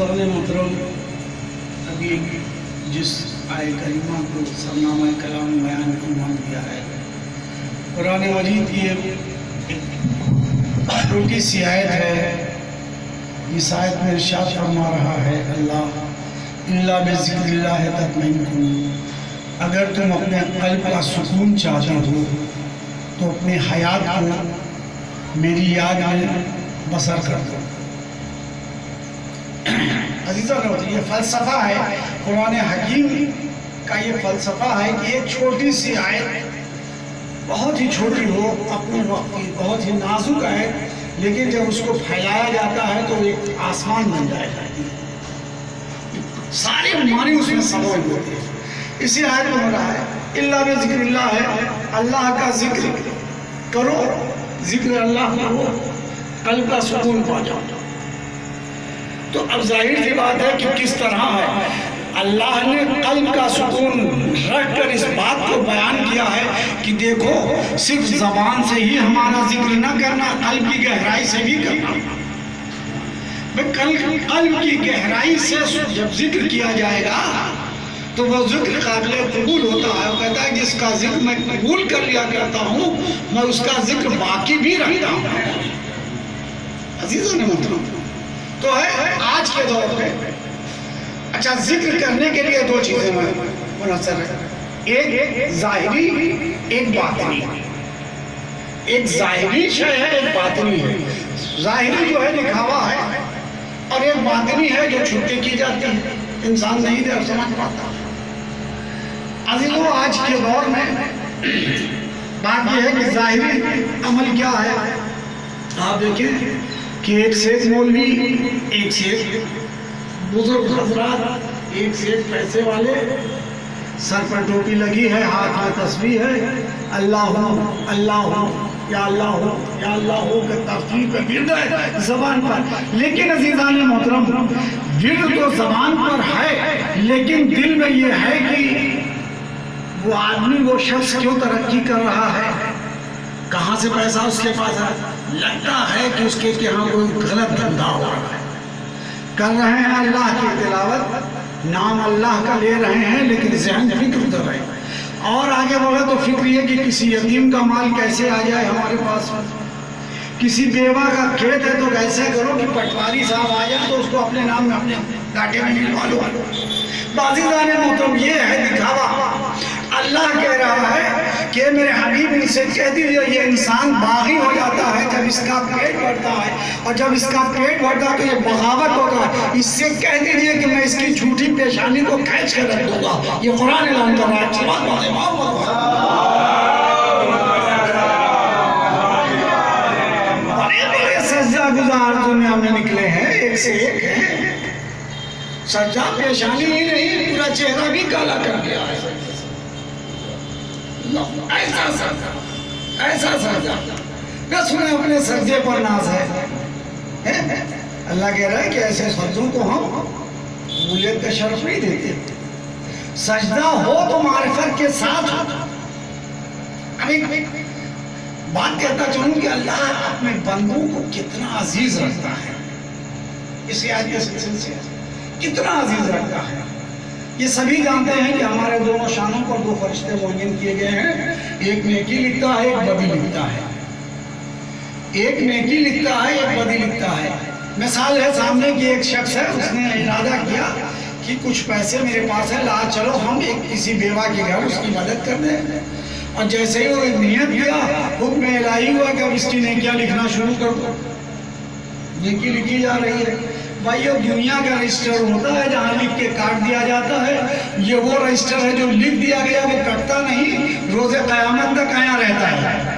حضرات محترم، ابھی جس آئے کریمہ کو سرنامہ کلام بیان کو عنوان دیا ہے، قرآن مجید کی ایک چھوٹی سی آیت ہے۔ اس آیت میں ارشاد فرما رہا ہے اللہ الا بذکر اللہ تطمئن القلوب، اگر تم اپنے قلب کا سکون چاہتے ہو تو اپنے حیات کو میری یاد میں بسر کر دو۔ عزیزان، یہ فلسفہ ہے قرآن حکیم کا، یہ فلسفہ ہے کہ ایک چھوٹی سی آیت بہت ہی چھوٹی ہو، اپنے وقت کی بہت ہی نازک ہے، لیکن جب اس کو پھیلایا جاتا ہے تو ایک آسمان بن جائے گا، سارے معنی اس میں سموئے ہوتے ہیں۔ اسی آیت میں ہو رہا ہے اللہ بذکر اللہ ہے، اللہ کا ذکر کرو، ذکر اللہ کرو، قلب کا سکون پا جاؤ۔ تو اب ظاہر سی بات ہے کہ کس طرح ہے اللہ نے قلب کا سکون رکھ کر اس بات کو بیان کیا ہے کہ دیکھو صرف زبان سے ہی ہمارا ذکر نہ کرنا، قلب کی گہرائی سے بھی کرنا۔ قلب کی گہرائی سے جب ذکر کیا جائے گا تو وہ ذکر قابل قبول ہوتا ہے۔ وہ کہتا ہے جس کا ذکر میں قبول کر لیا کرتا ہوں، میں اس کا ذکر باقی بھی رکھتا ہوں۔ عزیزان محترم، تو ہے آج کے دور میں اچھا ذکر کرنے کے لیے دو چیزیں منحصر ہیں، ایک ظاہری، ایک باطنی۔ ایک ظاہری شے ہے، ایک باطنی ہے۔ ظاہری جو ہے دکھاوا ہے، اور ایک باطنی ہے جو چھپے کی جاتی ہے، انسان نہیں دے اور سمجھ پاتا۔ عزیزوں، آج کے دور میں بات یہ ہے کہ ظاہری عمل کیا ہے۔ آپ دیکھیں کہ ایک سے ایک مولوی، ایک سے ایک بزرگ حضرات، ایک سے ایک پیسے والے، سر پر ٹوپی لگی ہے، ہاتھ میں تسبیح ہے، اللہ ہو اللہ ہو یا اللہ ہو یا اللہ ہو کہ تفسیر کا ورد ہے زبان پر۔ لیکن عزیزان محترم، ورد تو زبان پر ہے، لیکن دل میں یہ ہے کہ وہ آدمی، وہ شخص کیوں ترقی کر رہا ہے، کہاں سے پیسہ اس کے پاس ہے، لگتا ہے کہ اس کے یہاں کوئی غلط دھندا ہو رہا ہے۔ کر رہے ہیں اللہ کی تلاوت، نام اللہ کا لے رہے ہیں، لیکن ذہن فکر ادھر ہے، اور آگے بڑھے تو فکر یہ کہ کسی یتیم کا مال کیسے آ جائے ہمارے پاس، کسی بیوہ کا کھیت ہے تو کیسے کرو کہ پٹواری صاحب آ جائے تو اس کو اپنے نام میں اپنے گاٹے میں ملوا لو۔ عزیزان محترم، یہ ہے دکھاوا۔ اللہ کہہ رہا ہے کہ میرے حبیب ان سے کہہ دیجئے یہ انسان باغی ہو جاتا ہے جب اس کا پیٹ بڑھتا ہے، اور جب اس کا پیٹ بڑھتا ہے تو یہ بغاوت ہوتا ہے۔ اس سے کہہ دیجئے کہ میں اس کی جھوٹی پیشانی کو کھینچ کر رکھ دوں گا۔ یہ قرآن اعلان کر رہا ہے۔ بڑے بڑے سجدہ گزار دنیا میں نکلے ہیں، ایک سے ایک ہیں۔ سجدہ پیشانی ہی نہیں، پورا چہرہ بھی کالا کر دیا ہے۔ ایسا سجدہ، ایسا سجدہ، بس انہیں اپنے سجدے پر ناز ہے۔ اللہ کہہ رہا ہے کہ ایسے سجدوں کو ہم قبولیت کا شرف نہیں دیتے۔ سجدہ ہو تو معرفت کے ساتھ ہو۔ اب ایک بات کہتا چاہوں کہ اللہ اپنے بندوں کو کتنا عزیز رکھتا ہے، اس آیت کے سلسلے سے کتنا عزیز رکھتا ہے۔ یہ سبھی جانتے ہیں کہ ہمارے دونوں شانوں پر دو فرشتے معین کیے گئے ہیں، ایک نیکی لکھتا ہے، ایک بدی لکھتا ہے۔ ایک نیکی لکھتا ہے، ایک بدی لکھتا ہے۔ مثال ہے سامنے کی ایک شخص ہے، اس نے ارادہ کیا کہ کچھ پیسے میرے پاس ہے، لا چلو ہم ایک کسی بیوہ کے گھر اس کی مدد کر دیں، اور جیسے ہی وہ نیت کیا، حکم الہی ہوا کہ اب اس کی نیکیاں لکھنا شروع کر دو۔ نیکی لکھی جا رہی ہے۔ بھائی یہ دنیا کا رجسٹر ہوتا ہے جہاں لکھ کے کاٹ دیا جاتا ہے، یہ وہ رجسٹر ہے جو لکھ دیا گیا وہ کٹتا نہیں، روز قیامت تک آیا رہتا ہے۔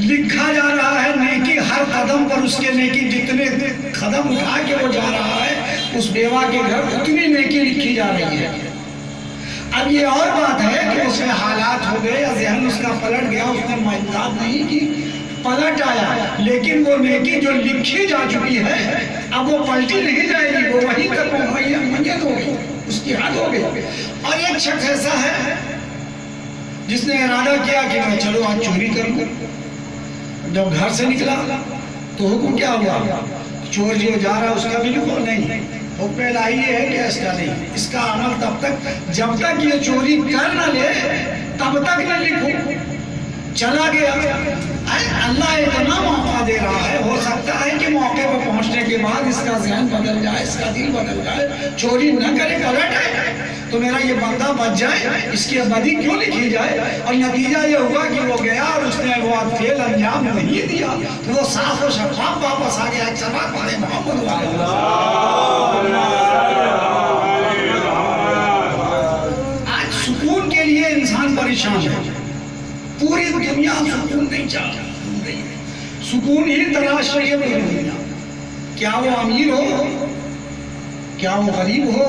لکھا جا رہا ہے نیکی ہر قدم پر، اس کے نیکی جتنے قدم اٹھا کے وہ جا رہا ہے، اس بیوہ کے گھر اتنی نیکی لکھی جا رہی ہے۔ اب یہ اور بات ہے کہ اس میں حالات ہو گئے یا ذہن اس کا پلٹ گیا، اس نے محتاط نہیں کی، پلٹ آیا، لیکن وہ نیکی جو لکھی جا چکی ہے اب وہ پلٹی نہیں جائے گی، وہ وہیں تک منجد ہو گئی، اس کی حد ہو گئی۔ اور ایک شخص ایسا ہے جس نے ارادہ کیا کہ میں چلو آج چوری کروں۔ جب گھر سے نکلا تو حکم کیا ہوا؟ چور جو جا رہا ہے اس کا بھی لکھو نہیں، حکم الہی یہ ہے کہ اس کا نہیں، اس کا عمل تب تک جب تک یہ چوری کر نہ لے تب تک نہ لکھو۔ چلا گیا، اللہ اتنا موقع دے رہا ہے، ہو سکتا ہے کہ موقع پہ پہنچنے کے بعد اس کا ذہن بدل جائے، اس کا دل بدل جائے، چوری نہ کرے، پلٹ آئے تو میرا یہ بندہ بچ جائے، اس کی ابدی کیوں لکھی جائے؟ اور نتیجہ یہ ہوا کہ وہ گیا اور اس نے وہ فعل انجام نہیں دیا، تو وہ صاف و شفاف واپس آ گیا۔ ایک سبق پڑھے محمد والے، آج سکون کے لیے انسان پریشان ہے، پوری دنیا سکون نہیں چاہ رہی، سکون ہی تلاش رہی ہے پوری دنیا۔ کیا وہ امیر ہو، کیا وہ غریب ہو،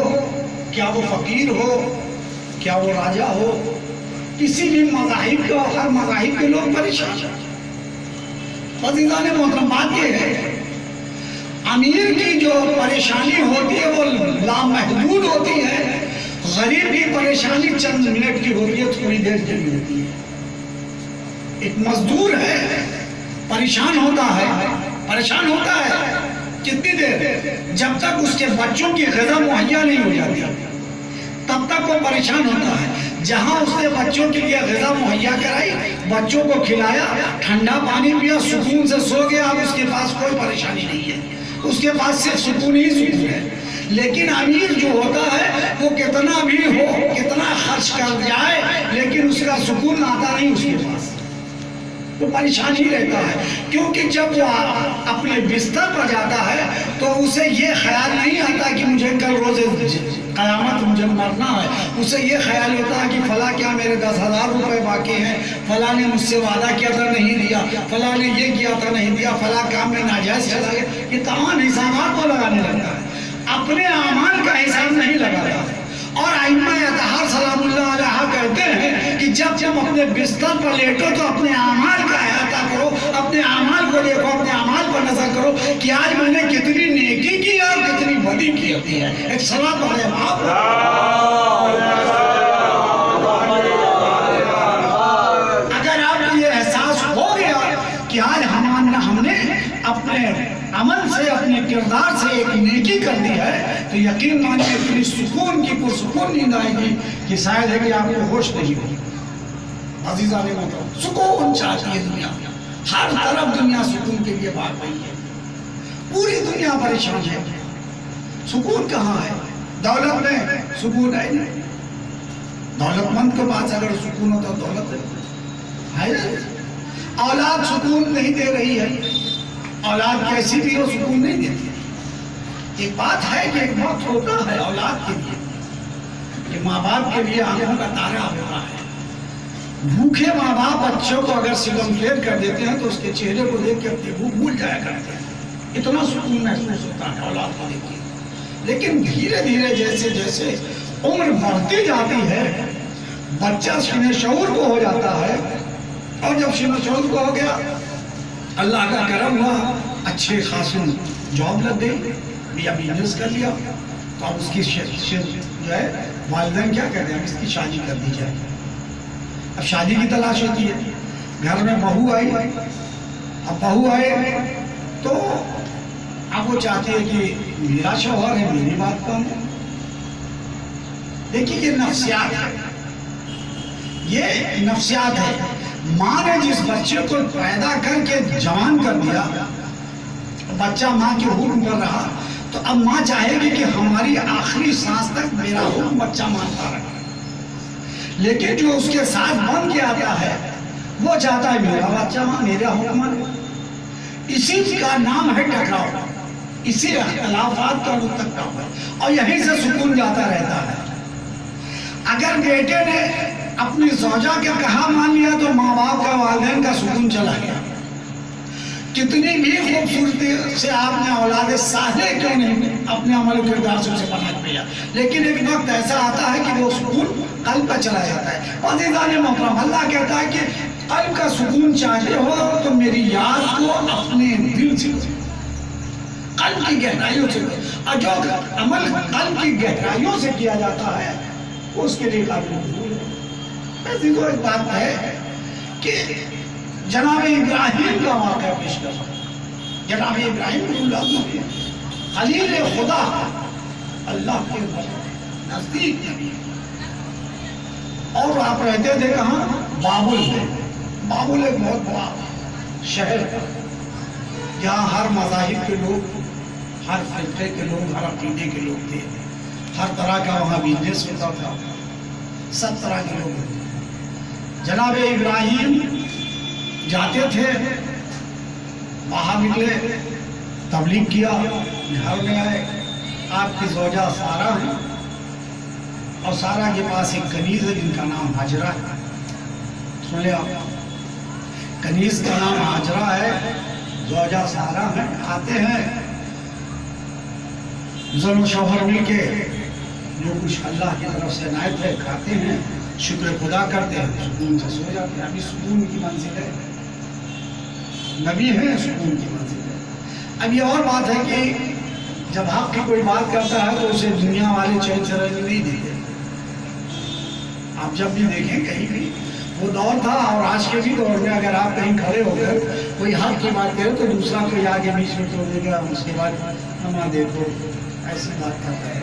کیا وہ فقیر ہو، کیا وہ راجہ ہو، کسی بھی مذاہب کا، ہر مذاہب کے لوگ پریشان ہیں۔ عزیزان محترم، بات یہ ہے امیر کی جو پریشانی ہوتی ہے وہ لامحدود ہوتی ہے، غریب کی پریشانی چند منٹ کی ہوتی ہے، تھوڑی دیر کے لیے ہوتی ہے۔ ایک مزدور ہے، پریشان ہوتا ہے کتنی دیر؟ جب تک اس کے بچوں کی غذا مہیا نہیں ہو جاتی تب تک وہ پریشان ہوتا ہے۔ جہاں اس نے بچوں کے لیے غذا مہیا کرائی، بچوں کو کھلایا، ٹھنڈا پانی پیا، سکون سے سو گیا، اب اس کے پاس کوئی پریشانی نہیں ہے، اس کے پاس صرف سکون ہی سکون ہے۔ لیکن امیر جو ہوتا ہے وہ کتنا بھی ہو، کتنا خرچ کر جائے، لیکن اس کا سکون آتا نہیں اس کے پاس، وہ پریشان ہی رہتا ہے۔ کیونکہ جب وہ اپنے بستر پر جاتا ہے تو اسے یہ خیال نہیں آتا کہ مجھے کل روز قیامت مجھے مرنا ہے، اسے یہ خیال ہوتا ہے کہ فلاں کیا میرے 10,000 روپے باقی ہیں، فلاں نے مجھ سے وعدہ کیا تھا نہیں دیا، فلاں نے یہ کیا تھا نہیں دیا، فلاں کام میں ناجائز چلا گیا، یہ تمام حسابات کو لگانے لگتا ہے، اپنے اعمال کا حساب نہیں لگاتا۔ اور ائمہ اطہار سلام اللہ علیہ کہتے ہیں کہ جب اپنے بستر پر لیٹو تو اپنے اعمال کا احاطہ کرو، اپنے اعمال کو دیکھو، اپنے اعمال پر نظر کرو کہ آج میں نے کتنی نیکی کی اور کتنی بدی کی ہوتی ہے۔ ایک صلوات پڑھیں آپ۔ اگر آپ کو یہ احساس ہو گیا کہ آج ہم نے اپنے عمل سے، اپنے کردار سے ایک نیکی کر دی ہے، تو یقین مانیے اتنی سکون کی پرسکون نیند آئے گی کہ شاید ہے کہ آپ کو ہوش نہیں ہوگی۔ عزیزان محترم، سکون چاہتی ہے دنیا، ہر طرف دنیا سکون کے لیے بھاگ رہی ہے، پوری دنیا پریشان ہے۔ سکون کہاں ہے؟ دولت میں سکون ہے نہیں، دولت مند کے پاس اگر سکون ہوتا دولت ہے، اولاد سکون نہیں دے رہی ہے، اولاد کیسی بھی ہو سکون نہیں دیتی۔ ایک بات ہے کہ ایک وقت ہوتا ہے اولاد کے لیے کہ ماں باپ کے لیے آنکھوں کا تارا ہوتا ہے۔ بھوکے ماں باپ بچوں کو اگر سگم پھیر کر دیتے ہیں تو اس کے چہرے کو دیکھ کے اپنی بھوک بھول جایا کرتے ہیں، اتنا سکون محسوس ہوتا ہے اولاد کو دیکھ کے۔ لیکن دھیرے دھیرے جیسے جیسے عمر بڑھتی جاتی ہے، بچہ شین شعور کو ہو جاتا ہے، اور جب شین شعور کو ہو گیا، اللہ کا کرم ہوا، اچھے خاصی جاب لگ گئی یا بزنس کر لیا، تو اب اس کی جو ہے والدین کیا کہتے ہیں، اب اس کی شادی کر دی جائے۔ اب شادی کی تلاش ہوتی ہے، گھر میں بہو آئی، اب بہو آئے تو اب وہ چاہتی ہے کہ میرا شوہر ہے، میری بات کام ہے۔ دیکھیے یہ نفسیات ہے، یہ نفسیات ہے۔ ماں نے جس بچے کو پیدا کر کے جوان کر دیا، بچہ ماں کے حکم پر رہا، تو اب ماں چاہے گی کہ ہماری آخری سانس تک میرا حکم بچہ مانتا رہے۔ لیکن جو اس کے ساتھ بن کے آتا ہے وہ چاہتا ہے میرا بچہ ماں میرا حکم مانے۔ اسی کا نام ہے ٹکراؤ، اسی اختلافات کا رخ تک ہے، اور یہیں سے سکون جاتا رہتا ہے۔ اگر بیٹے نے اپنی زوجہ کے کہا مان لیا تو ماں باپ کا، والدین کا سکون چلا گیا۔ کتنی بھی خوبصورتی سے آپ نے اولاد صالح کیوں نہیں اپنے عمل و کردار سے اسے بنا دیا، لیکن ایک وقت ایسا آتا ہے کہ وہ سکون قلب پر چلا جاتا ہے۔ عزیزان محترم، اللہ کہتا ہے کہ قلب کا سکون چاہتے ہو تو میری یاد کو اپنے دل سے کرو، قلب کی گہرائیوں سے کرو، اور جو عمل قلب کی گہرائیوں سے کیا جاتا ہے اس کے لیے قابل قبول ہے۔ عزیزو، ایک بات ہے کہ جناب ابراہیم کا واقعہ پیش کر رہا ہوں۔ جناب ابراہیم خلیل خدا، اللہ کے نزدیک نبی. اور آپ رہتے تھے کہاں؟ بابل میں. بابل ایک بہت بڑا شہر تھا جہاں ہر مذاہب کے لوگ، ہر فرقے کے لوگ، ہر عقیدے کے لوگ تھے. ہر طرح کا وہاں بزنس ہوتا تھا، سب طرح کے لوگ ہوتے. جناب ابراہیم جاتے تھے، باہر نکلے، تبلیغ کیا، گھر میں آئے. آپ کی زوجہ سارہ ہے اور سارہ کے پاس ایک کنیز ہے جن کا نام ہاجرہ ہے. سن لیا، کنیز کا نام ہاجرہ ہے، زوجہ سارہ ہے. آتے ہیں زن و شوہر مل کے جو کچھ اللہ کی طرف سے عنایت ہے کھاتے ہیں، شکر خدا کرتے ہیں، سکون سے سو جاتے ہیں. ابھی سکون کی منزل ہے، نبی ہے، سکون کی منزل ہے. اب یہ اور بات ہے کہ جب حق کی کوئی بات کرتا ہے تو اسے دنیا والے چین سے رہنے نہیں دیتے. آپ جب بھی دیکھیں کہیں بھی وہ دور تھا، اور آج کے بھی دور میں اگر آپ کہیں کھڑے ہو کر کوئی حق کی بات کرے تو دوسرا کوئی آگے بیچ میں توڑ دے گا، اس کے بعد ہمارا دیکھو ایسی بات کرتا ہے.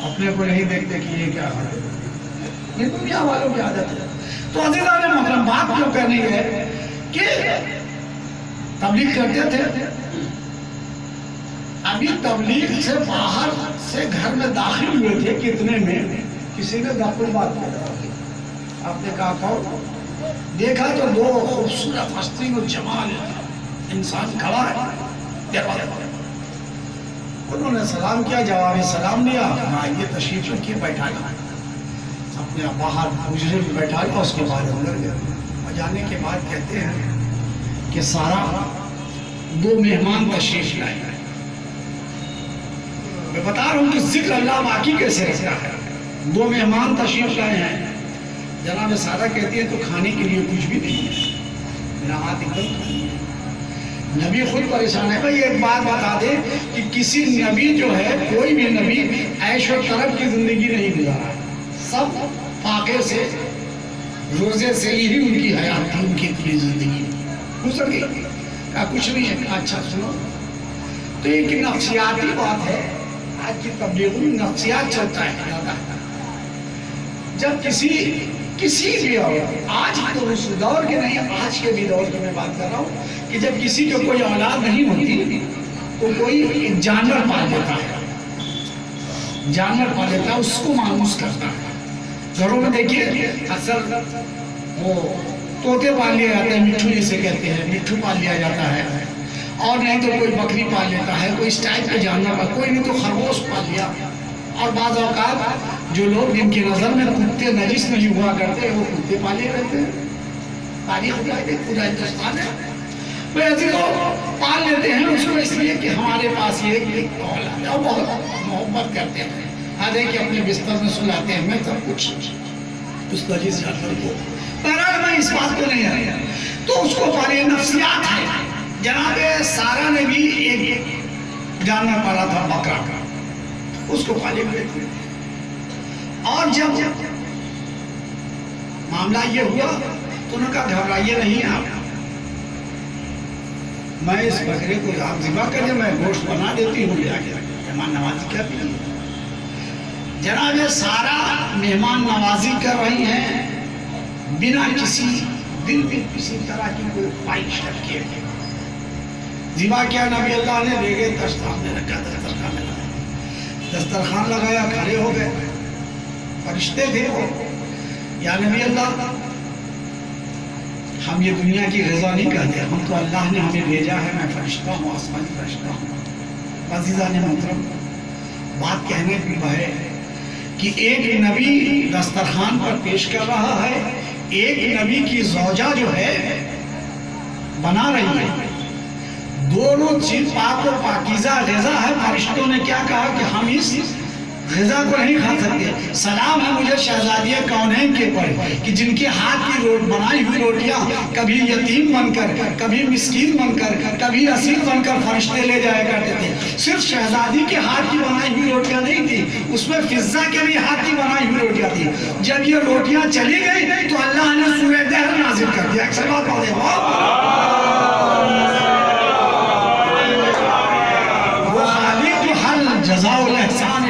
اپنے کو نہیں دیکھتے کہ یہ کیا ہے، یہ دنیا والوں کی عادت ہے. تو عزیزان محترم، بات کیوں کرنی ہے کہ تبلیغ کرتے تھے. ابھی تبلیغ سے باہر سے گھر میں داخل ہوئے تھے، کتنے میں کسی نے داخل بات کیا. آپ نے کہا کہو، دیکھا تو دو خوبصورت حسین و جمال انسان کھڑا ہے دروازے پر. انہوں نے سلام کیا، جواب سلام دیا. یہ تشریف رکھیے، بیٹھا لیا، اپنے باہر حجرے میں بیٹھا لیا. اس کے بعد اندر گیا. جانے کے بعد کہتے ہیں کہ سارا دو مہمان تشریف لائے. میں بتا رہا ہوں کہ ذکر اللہ باقی کیسے رہتا ہے. دو مہمان تشریف لائے ہیں. جناب سارا کہتی ہے تو کھانے کے لیے کچھ بھی نہیں ہے، میرا ہاتھ ایک دم خالی ہے. نبی خود پریشان ہے. بھائی ایک بات بتا دے کہ کسی نبی جو ہے، کوئی بھی نبی عیش و طرب کی زندگی نہیں گزارا. سب فاقے سے، روزے سے ہی ان کی حیات تھی، ان کی پوری زندگی گزر گئی. کہا کچھ نہیں ہے. اچھا سنو، تو ایک نفسیاتی بات ہے. آج کی تبلیغ میں نفسیات چلتا ہے. جب کسی بھی آج تو اس دور کے نہیں، آج کے بھی دور کی میں بات کر رہا ہوں کہ جب کسی کو کوئی اولاد نہیں ہوتی تو کوئی جانور پال لیتا ہے. جانور پال لیتا ہے، اس کو مانوس کرتا ہے. گھروں میں دیکھیے اکثر وہ طوطے پال لیا جاتا ہے، مٹھو جسے کہتے ہیں، مٹھو پال لیا جاتا ہے. اور نہیں تو کوئی بکری پال لیتا ہے، کوئی اس ٹائپ کے جانور، کوئی نہیں تو خرگوش پال لیا. اور بعض اوقات جو لوگ جن کی نظر میں کتے نجس نہیں ہوا کرتے وہ کتے پالے رہتے ہیں. تاریخ پورا ہندوستان ہے، وہ ایسے لوگ پال لیتے ہیں اس کو اس لیے کہ ہمارے پاس یہ ایک اولاد ہے، اور بہت محبت کرتے ہیں. آدھے کہ اپنے بستر میں سلاتے ہیں، میں سب کچھ اس نجس جانور کو. بہرحال میں اس بات کو نہیں آیا تو اس کو پالے. نفسیات ہے. جناب سارہ نے بھی ایک جانور پالا تھا، بکرا کا، اس کو پالے ہوئے تھے. اور جب معاملہ یہ ہوا تو انہوں نے کہا گھبرائیے نہیں آپ، میں اس بکرے کو آپ ذبح کر دیں، میں گوشت بنا دیتی ہوں. لیا گیا مہمان نوازی کر رہی ہیں. جناب سارا مہمان نوازی کر رہی ہیں بنا کسی دل میں کسی طرح کی کوئی خواہش رکھے. ذبح کیا، نبی اللہ نے لے گئے، دسترخوان میں رکھا، دسترخوان میں لگایا، دسترخوان لگایا، کھڑے ہو گئے. فرشتے تھے وہ. یا نبی اللہ، ہم یہ دنیا کی غذا نہیں کہتے، ہم تو اللہ نے ہمیں بھیجا ہے، میں فرشتہ ہوں، آسمانی فرشتہ ہوں. عزیزان محترم، بات کہنے کی ہے کہ ایک نبی دسترخوان پر پیش کر رہا ہے، ایک نبی کی زوجہ جو ہے بنا رہی ہے. دونوں چیز پاک و پاکیزہ غذا ہے. فرشتوں نے کیا کہا کہ ہم اس غذا کو نہیں کھا سکتے. سلام ہے مجھے شہزادی کونین کے پر کہ جن کے ہاتھ کی بنائی ہوئی روٹیاں کبھی یتیم بن کر، کبھی مسکین بن کر، کبھی اسیر بن کر فرشتے لے جایا کرتے تھے. صرف شہزادی کے ہاتھ کی بنائی ہوئی روٹیاں نہیں تھی، اس میں فضہ کے بھی ہاتھ کی بنائی ہوئی روٹیاں تھی. جب یہ روٹیاں چلی گئی تو اللہ نے سورہ دہر نازل کر دیا. اکثر بات پڑھے وہ خالق جو ہر جزاء الاحسان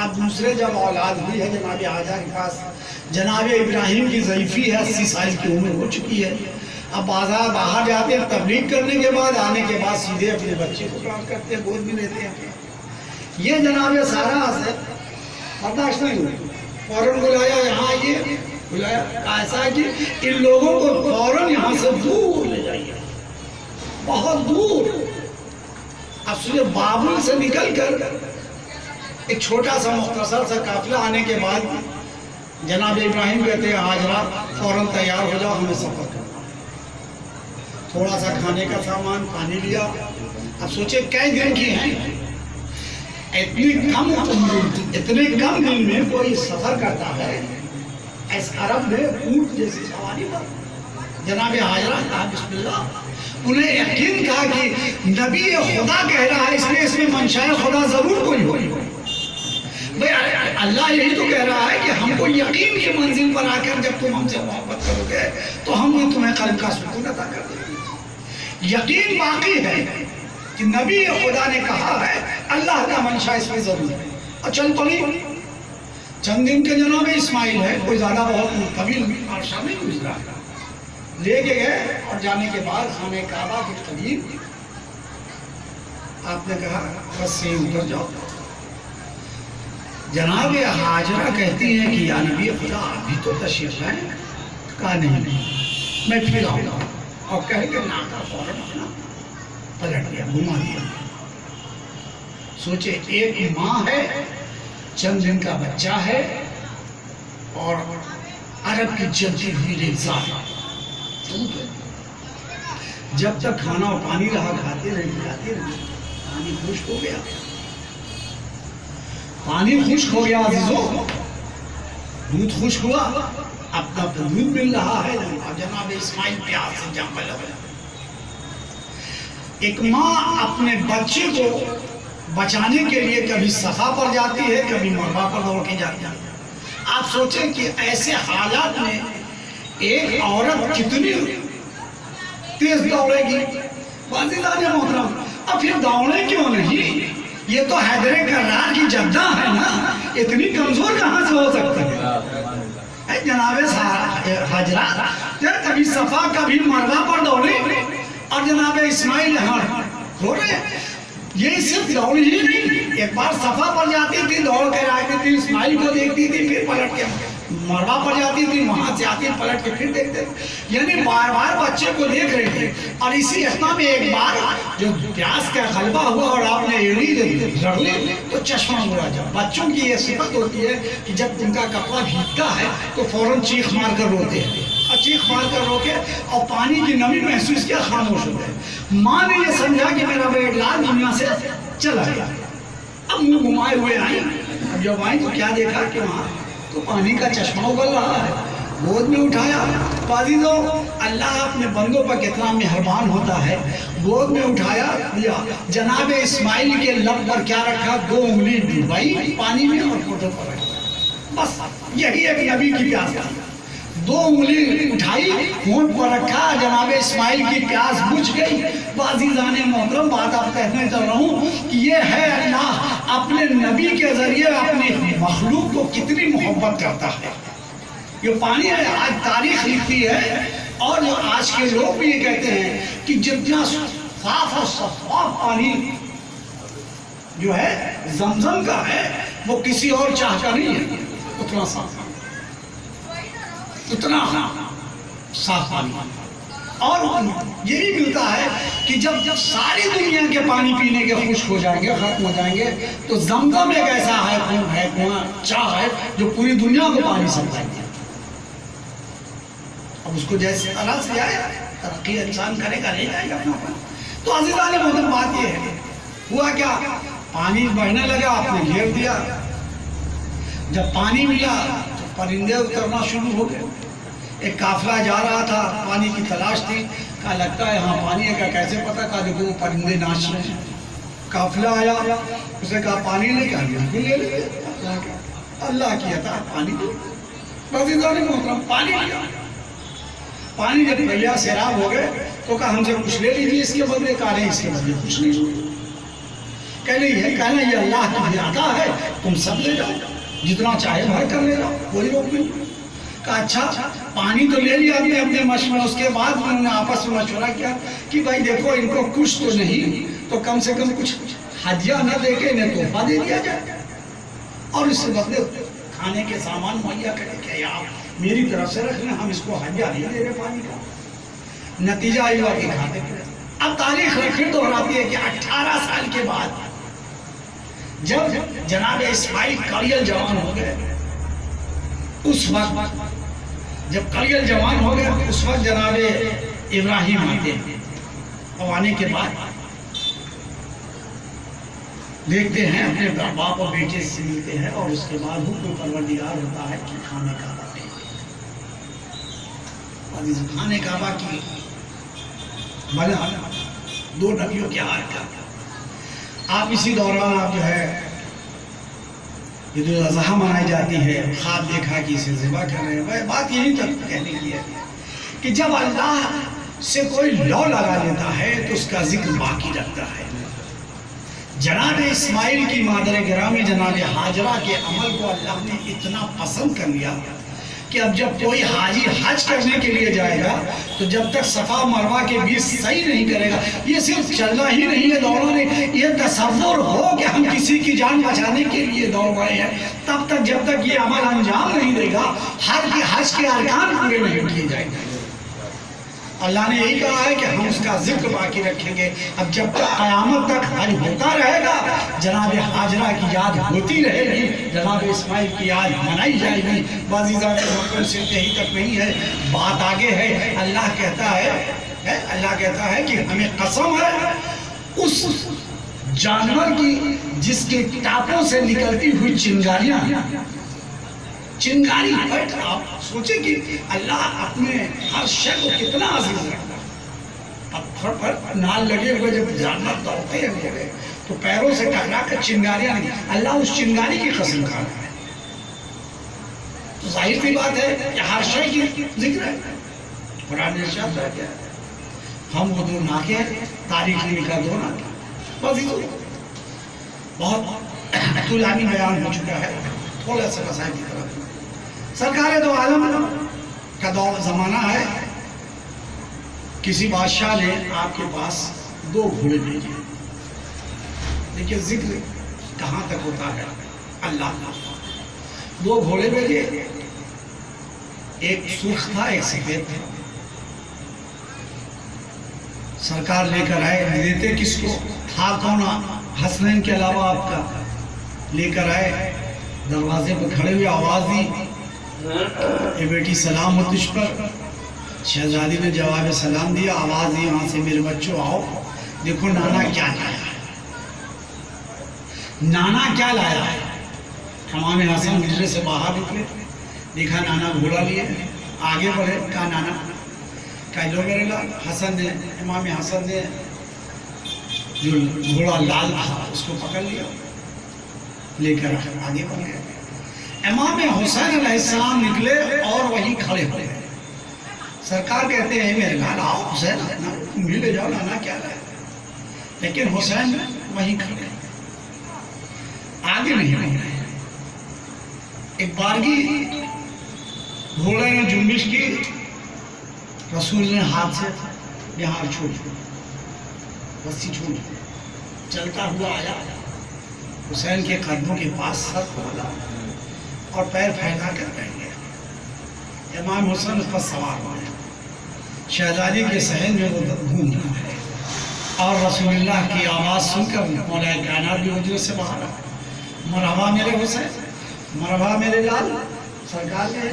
اب دوسرے جب اولاد ہوئی ہے جناب حاجرہ کے پاس، جناب ابراہیم کی ضعیفی ہے، 80 سال کی عمر ہو چکی ہے، اب باہر جاتے ہیں تبلیغ کرنے کے بعد، آنے کے بعد سیدھے اپنے بچے کو کام کرتے ہیں، گود بھی لیتے ہیں. یہ جناب سارا سے برداشت نہیں ہوئی، فوراً بلایا، یہاں آئیے، بلایا، ایسا کہ ان لوگوں کو فوراً یہاں سے دور لے جائیے، بہت دور. اب سوچے بابل سے نکل کر ایک چھوٹا سا مختصر سا قافلہ آنے کے بعد جناب ابراہیم کہتے ہیں حاجرہ فوراً تیار ہو جاؤ، ہمیں سفر کرنا. تھوڑا سا کھانے کا سامان، پانی لیا. اب سوچے کئی دن کی ہیں، اتنے کم دن میں کوئی سفر کرتا ہے. اس عرب میں اونٹ جیسی سواری پر جناب حاجرہ کہا بسم اللہ. انہیں یقین کہا کہ نبی خدا کہہ رہا ہے، اس میں منشاء خدا ضرور کوئی ہوئی. بھئی اللہ یہی تو کہہ رہا ہے کہ ہم کو یقین کی منزل پر آ کر جب تم ہم سے محبت کرو گے تو ہم نے تمہیں قلب کا سکون عطا کر دیں گے. یقین باقی ہے کہ نبی خدا نے کہا ہے، اللہ کا منشاء اس میں ضرور ہے. اور چل پڑی. چند دن کے جناب اسماعیل ہے، کوئی زیادہ بہت طویل عرصہ نہیں گزرا. لے کے گئے اور جانے کے بعد خانہ کعبہ کے قریب آپ نے کہا بس سے اتر جاؤ. جناب حاجرہ کہتی ہیں کہ یا نبی خدا آپ بھی تو تشریف لائیں. کہا نہیں میں پھر آؤں گا. اور کہہ کے ناکا فوراً اپنا پلٹ گیا، گھما دیا. سوچے ایک ماں ہے، چند دن کا بچہ ہے، اور عرب کی جلتی ہوئی ریزات. جب تک کھانا اور پانی رہا کھاتے رہے کھاتے رہے. پانی خشک ہو گیا، پانی خشک ہو گیا عزیزو، دودھ خشک ہوا. اپنا دودھ مل رہا ہے. جناب اسماعیل پیاس سے جام پلے ہوئے. ایک ماں اپنے بچے کو بچانے کے لیے کبھی صفا پر جاتی ہے، کبھی مروا پر دوڑ کے جاتی ہے. آپ سوچیں کہ ایسے حالات میں ایک عورت کتنی تیز دوڑے گی. عزیزان محترم، اب پھر دوڑے کیوں نہیں؟ یہ تو حیدر کرار کی جدہ ہے نا، اتنی کمزور کہاں سے ہو سکتا ہے؟ جناب حاجرہ کبھی صفا کبھی مروا پر دوڑے، اور جناب اسماعیل یہاں رو رہے. یہ صرف دوڑی ہی نہیں، ایک بار صفا پر جاتی تھی، دوڑ کر آتی تھی، اسماعیل کو دیکھتی تھی، پھر پلٹ کے مروا پر جاتی تھی، وہاں سے آتی پلٹ کے پھر دیکھتے تھے. یعنی بار بار بچے کو دیکھ رہے تھے. اور اسی اثنا میں ایک بار جو پیاس کا غلبہ ہوا اور آپ نے ایڑی رگھ لی تو چشمہ اڑا. جب بچوں کی یہ صفت ہوتی ہے کہ جب ان کا کپڑا بھیگتا ہے تو فوراً چیخ مار کر روتے ہیں، اور چیخ مار کر رو کے اور پانی کی نمی محسوس کیا خاموش ہو گئے. ماں نے یہ سمجھا کہ میرا بیٹا دنیا سے چلا گیا. اب منہ گھمائے ہوئے آئیں. اب جب آئیں تو کیا دیکھا کہ وہاں تو پانی کا چشمہ اگل رہا ہے. گود میں اٹھایا. عزیزو اللہ اپنے بندوں پر کتنا مہربان ہوتا ہے. گود میں اٹھایا دیا. جناب اسماعیل کے لب پر کیا رکھا؟ 2 انگلی ڈبائی پانی میں اور فوٹو پر رکھا. بس یہی ایک نبی کی پیاس تھی. 2 انگلی اٹھائی ہونٹ پر رکھا. جناب اسماعیل کی پیاس بجھ گئی. عزیزان محترم بات آپ کہنے چل رہا ہوں کہ یہ ہے اللہ اپنے نبی کے ذریعے اپنی مخلوق کو کتنی محبت کرتا ہے. یہ پانی ہے، آج تاریخ لکھتی ہے اور جو آج کے لوگ بھی یہ کہتے ہیں کہ جتنا صاف اور شفاف پانی جو ہے زمزم کا ہے وہ کسی اور چاہ کا نہیں ہے. اتنا صاف اتنا صاف پانی. اور یہ بھی ملتا ہے کہ جب ساری دنیا کے پانی پینے کے خشک ہو جائیں گے، ختم ہو جائیں گے، تو زمزم ایک ایسا ہے کنواں چاہ ہے جو پوری دنیا کو پانی سپلائی ہے. اب اس کو جیسے طرح سے جائے ترقی انسان کرے گا، نہیں جائے گا اپنا پانی. تو عزیزان محترم بات یہ ہے، ہوا کیا؟ پانی بہنے لگا، آپ نے گھیر دیا. جب پانی ملا تو پرندے اترنا شروع ہو گئے. ایک قافلہ جا رہا تھا، پانی کی تلاش تھی. کہا لگتا ہے ہاں پانی ہے. کہا کیسے پتا؟ کہا دیکھو وہ پرندے ناچ رہے ہیں. قافلہ آیا، اس نے کہا پانی لے. کہا بالکل لے لے. اللہ کی عطا پانی. عزیزان محترم پانی لیا. پانی جب دریا سیراب ہو گئے تو کہا ہم سے کچھ لے لیجیے اس کے بدلے. کہا نہیں اس کے بدلے کچھ نہیں. کہنا یہ اللہ کی عطا ہے، تم سب لے جاؤ، جتنا چاہے بھر کر لے جاؤ، کوئی روک نہیں۔ کہا اچھا پانی تو لے لیا اپنے مشورہ، اس کے بعد انہوں نے آپس میں مشورہ کیا کہ بھائی دیکھو ان کو کچھ تو نہیں تو کم سے کم کچھ ہدیہ نہ دے کے انہیں تحفہ دے دیا جائے اور اس سے بدلے کھانے کے سامان مہیا کرے کہ آپ میری طرف سے رکھ لیں، ہم اس کو ہدیہ نہیں دے رہے پانی کا۔ نتیجہ آئی ہوا کہ کھاتے پھر اب تاریخ پھر دہراتی ہے کہ 18 سال کے بعد جب جناب اسماعیل کڑیل جوان ہو گئے، اس وقت جب کڑیل جوان ہو گئے اس وقت جناب ابراہیم آتے ہیں، اور آنے کے بعد دیکھتے ہیں اپنے باپ اور بیٹے سے ملتے ہیں، اور اس کے بعد حکم پروردگار ہوتا ہے کہ کھانے کعبہ کھانے کعبہ کی بنا 2 نبیوں کے ہاتھ کا۔ آپ اسی دوران آپ جو ہے عید الاضحیٰ منائی جاتی ہے، خواب دیکھا کہ اسے ذبح کر رہے ہیں۔ بات یہی تک کہنے کی ہے کہ جب اللہ سے کوئی لو لگا لیتا ہے تو اس کا ذکر باقی رکھتا ہے۔ جناب اسماعیل کی مادر گرامی جناب ہاجرہ کے عمل کو اللہ نے اتنا پسند کر لیا کہ اب جب کوئی حاجی حج کرنے کے لیے جائے گا تو جب تک صفا مروہ کے بیچ صحیح نہیں کرے گا، یہ صرف چلنا ہی نہیں ہے دوڑنا نہیں، یہ تصور ہو کہ ہم کسی کی جان بچانے کے لیے دوڑ رہے ہیں، تب تک جب تک یہ عمل انجام نہیں دے گا حج کے ارکان پورے نہیں کیے جائیں گے۔ اللہ نے یہی کہا ہے کہ ہم اس کا ذکر باقی رکھیں گے۔ اب جب تک قیامت تک حج ہوتا رہے گا، جناب ہاجرہ کی یاد ہوتی رہے گی، جناب اسماعیل کی یاد منائی جائے گی۔ بعضیزہ کے مقبل صرف یہی تک نہیں ہے، بات آگے ہے۔ اللہ کہتا ہے کہ ہمیں قسم ہے اس جانور کی جس کے ٹاپوں سے نکلتی ہوئی چنگاری بٹ آپ سوچیں کہ اللہ اپنے ہر شے کو کتنا عزیز رکھتا ہے۔ اب پھر پر نال لگے ہوئے جب جانور دوڑتے ہیں میرے تو پیروں سے ٹکرا کر چنگاریاں نہیں، اللہ اس چنگاری کی قسم کھا رہا ہے۔ تو ظاہر سی بات ہے کہ ہر شے کی ذکر ہے۔ قرآن نے ارشاد کیا ہے، ہم وہ 2 ناکے ہیں، تاریخ نے لکھا 2 ناکے۔ بہت طولانی بیان ہو چکا ہے، تھوڑا سا مسائل کی طرف۔ سرکار دو عالم کا دور زمانہ ہے، کسی بادشاہ نے آپ کے پاس 2 گھوڑے بھیجے۔ دیکھیے ذکر کہاں تک ہوتا ہے اللہ کا۔ 2 گھوڑے بھیجے، ایک سرخ تھا ایک سفید تھا۔ سرکار لے کر آئے، دیتے کس کو تھا کون؟ حسنین کے علاوہ آپ کا لے کر آئے، دروازے پر کھڑے ہوئے آواز دی، اے بیٹی سلام ہو تجھ پر۔ شہزادی نے جواب سلام دیا، آواز دی وہاں سے میرے بچوں آؤ، دیکھو نانا کیا لایا ہے، نانا کیا لایا ہے۔ امام حسن ہجرے سے باہر نکلے، دیکھا نانا گھوڑا لیے، آگے بڑھے، کہا نانا کہا لو میرے لال۔ حسن نے امام حسن نے جو گھوڑا لال تھا اس کو پکڑ لیا، لے کر آگے بڑھ گئے۔ امام حسین علیہ السلام نکلے اور وہیں کھڑے ہوئے۔ سرکار کہتے ہیں میرے لال آؤ حسین ملے جاؤ، نانا کیا لائے؟ لیکن حسین وہیں کھڑے، آگے نہیں بڑھ رہے۔ ایک بارگی گھوڑے نے جنبش کی، رسول نے ہاتھ سے بہار چھوڑ رسی چھوڑ، چلتا ہوا آیا، حسین کے قدموں کے پاس سر کھولا اور پیر پھیلا کر بیٹھ گیا۔ امام حسین اس پر سوار ہوا ہے، شہزادی کے صحن میں وہ گھوم رہا ہے، اور رسول اللہ کی آواز سن کر مولا کائنات بھی حجرے سے باہر آیا، مرحبا میرے حسین، مرحبا میرے لال۔ سرکار نے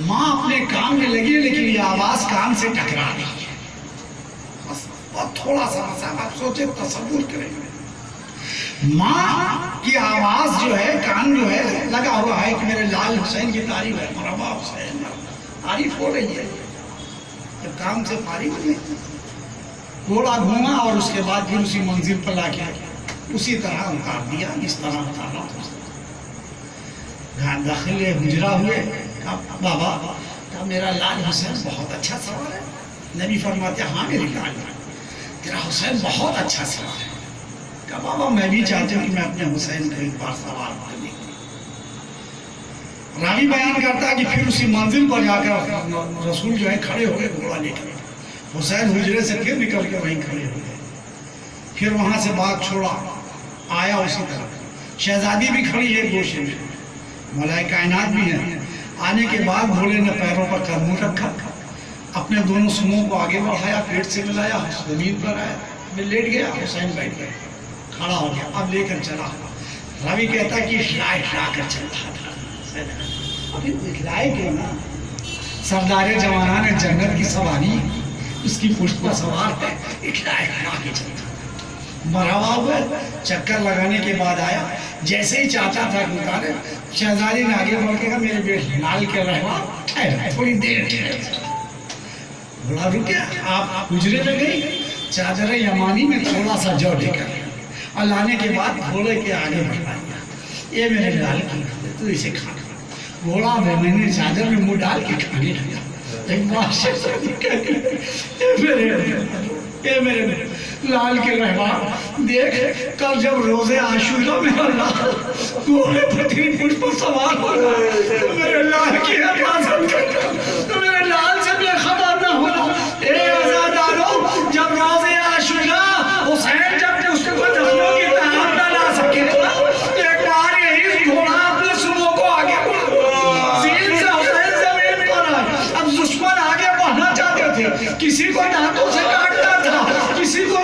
ماں اپنے کام میں لگی لیکن یہ آواز کان سے ٹکرا رہی ہے، بس بہت تھوڑا سا مسئلہ، آپ سوچیں تصور کریں گے، ماں کی آواز جو ہے کان جو ہے لگا ہوا ہے کہ میرے لال حسین کی تعریف ہے، مرحبا حسین، تعریف ہو رہی ہے، جب کام سے فارغ ہوئی گھوڑا گھوما اور اس کے بعد پھر اسی منزل پر لا کے اسی طرح اتار دیا، اس طرح اتارا۔ داخل حجرہ ہوئے، کہا بابا، کہا میرا لال حسین بہت اچھا سوار ہے۔ نبی فرماتے ہاں میری لال، تیرا حسین بہت اچھا سوار ہے۔ کہا بابا میں بھی چاہتا ہوں کہ میں اپنے حسین کو ایک بار سوار کر لوں۔ راوی بیان کرتا ہے کہ پھر اسی منزل پر جا کر رسول جو ہے کھڑے ہوئے گھوڑا لے کر، حسین حجرے سے پھر نکل کے وہیں کھڑے ہوئے، پھر وہاں سے بات چھوڑا آیا اسی طرف، شہزادی بھی کھڑی ہے گوشے میں، ملائکہ کائنات بھی ہیں۔ آنے کے بعد بھولے نے پیروں پر قدم رکھا، اپنے دونوں سموں کو آگے بڑھایا، پیٹ سے ملایا، زمین پر آیا، میں لیٹ گیا، حسین بیٹھ گئے، کھڑا ہو گیا، اب لے کر چلا۔ راوی کہتا ہے کہ اٹھلا کر چلتا تھا، ابھی اٹھلائے کیوں نا؟ سردار جوانان جنت کی سواری اس کی پشت پر سوار ہے، اٹھلا کے چلتا تھا۔ مرحبا ہوا، چکر لگانے کے بعد آیا، جیسے ہی چاہتا تھا کہ اتارے، شہزادی نے آگے بڑھ کے کہا میرے بیٹے لال کے رہوا ٹھہر، تھوڑی دیر ٹھہر۔ بولا رکیا، آپ حجرے میں گئی، چادر یمانی میں تھوڑا سا جو لے کر اور لانے کے بعد گھوڑے کے آگے بڑھایا، یہ میرے لال کی تو اسے کھا۔ گھوڑا میں نے چادر میں منہ ڈال کے کھانے لگا۔ ایک بار شہزادی کہتی اے میرے لال کے رہبان، دیکھ کل جب روزے عاشورہ میرا لال گھوڑے پر تیری پشت پر سوار ہوگا تو میرے لال کی حفاظت کرنا، تو میرے لال سے بے خبر نہ ہونا۔ اے عزادارو، جب روزے عاشورہ حسین جب پشت پر دفنوں کی تعام نہ لا سکے تو ایک بار یہی گھوڑا اپنے سموں کو آگے بڑھا، زین سے حسین زمین پر آئے۔ اب دشمن آگے بڑھنا چاہتے تھے، کسی کو دانتوں سے کاٹتا تھا، کسی کو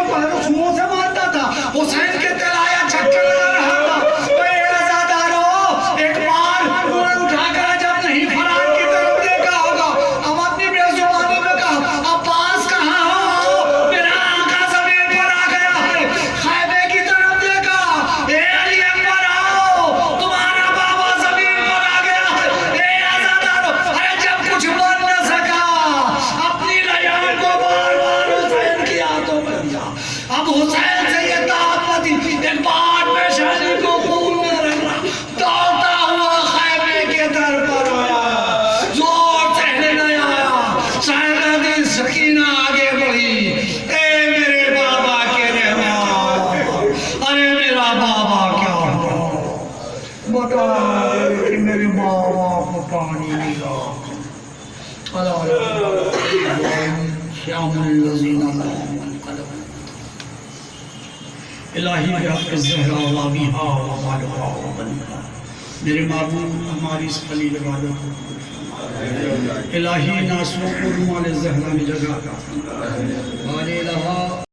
سموں سے مارتا تھا، حسین کے تلایا چکر لگا رہا تھا۔ اے عزادارو، ایک بار گھوڑے اٹھا کر جب نہیں فرار کی طرف دیکھا ہوگا، اب اپنی بے زبانی میں کہا عباس کہاں ہو؟ میرا آقا زمین پر آ گیا ہے۔ خیمے کی طرف دیکھا، اے علی اکبر آؤ، تمہارا بابا زمین پر آ گیا ہے۔ اے عزادارو، ارے جب کچھ بن نہ سکا، اپنی لیان کو بار بار حسین کی ہاتھوں میں دیا۔ اب حسین سے یہ تعبت ایک بار پیشانی کو خون میں رگڑا، دوڑتا ہوا خیمے کے در پر آیا، زور سے ہلنے آیا۔ شہزادی سکینہ آگے بڑھی، اے میرے بابا کے رہبان، ارے میرا بابا کیا ہوا؟ بتا کہ میرے بابا کو پانی ملا۔ شام الذین الہی بحق الزہرا وابیہا وبالہا وبنہا، میرے معبود ہماری اس قلیل عبادت کو قبول فرما۔ الہی ناصروں کو رومال زہرا میں جگہ